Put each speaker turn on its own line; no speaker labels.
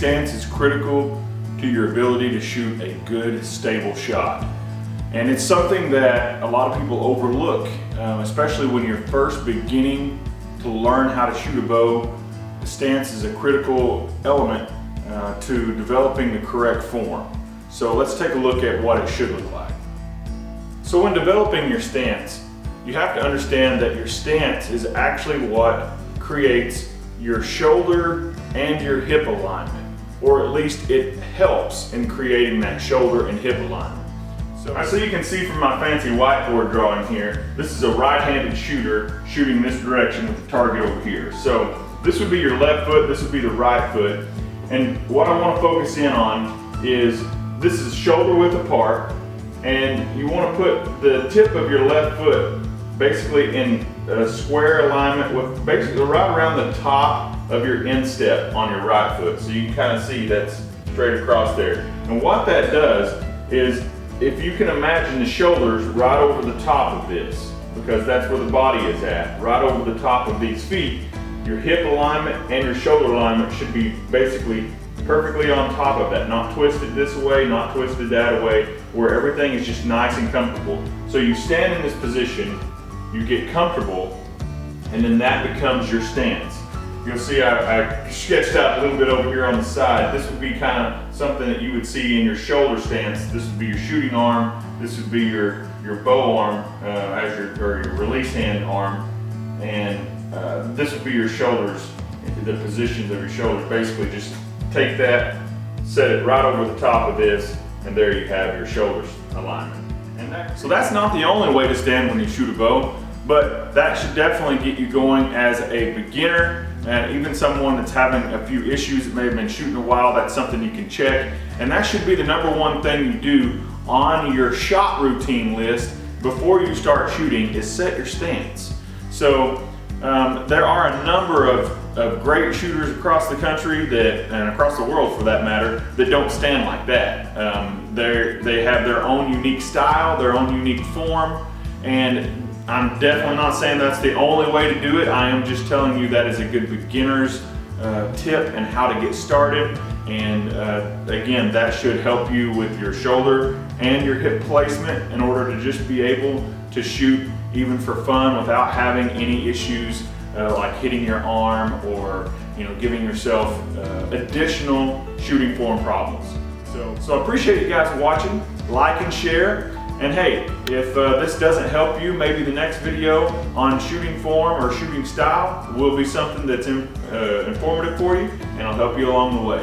stance is critical to your ability to shoot a good, stable shot. And it's something that a lot of people overlook, especially when you're first beginning to learn how to shoot a bow. The stance is a critical element to developing the correct form. So let's take a look at what it should look like. So when developing your stance, you have to understand that your stance is actually what creates your shoulder and your hip alignment, or at least it helps in creating that shoulder and hip alignment. So you can see from my fancy whiteboard drawing here, this is a right-handed shooter shooting this direction with the target over here. So this would be your left foot, this would be the right foot. And what I want to focus in on is this is shoulder width apart, and you want to put the tip of your left foot basically in a square alignment with basically right around the top of your instep on your right foot. So you can kind of see that's straight across there. And what that does is, if you can imagine the shoulders right over the top of this, because that's where the body is at, right over the top of these feet, your hip alignment and your shoulder alignment should be basically perfectly on top of that, not twisted this way, not twisted that way, where everything is just nice and comfortable. So you stand in this position, you get comfortable, and then that becomes your stance. You'll see I sketched out a little bit over here on the side. This would be kind of something that you would see in your shoulder stance. This would be your shooting arm. This would be your bow arm or your release hand arm. And this would be your shoulders, the positions of your shoulders. Basically just take that, set it right over the top of this, and there you have your shoulders alignment. So that's not the only way to stand when you shoot a bow, but that should definitely get you going as a beginner. And even someone that's having a few issues that may have been shooting a while, that's something you can check. And that should be the #1 thing you do on your shot routine list before you start shooting, is set your stance. So there are a number of great shooters across the country and across the world for that matter, that don't stand like that. They have their own unique style, their own unique form, and I'm definitely not saying that's the only way to do it. I am just telling you that is a good beginner's tip and how to get started. And again, that should help you with your shoulder and your hip placement in order to just be able to shoot even for fun without having any issues like hitting your arm or giving yourself additional shooting form problems. So I appreciate you guys watching. Like and share. And hey, if this doesn't help you, maybe the next video on shooting form or shooting style will be something that's informative for you, and I'll help you along the way.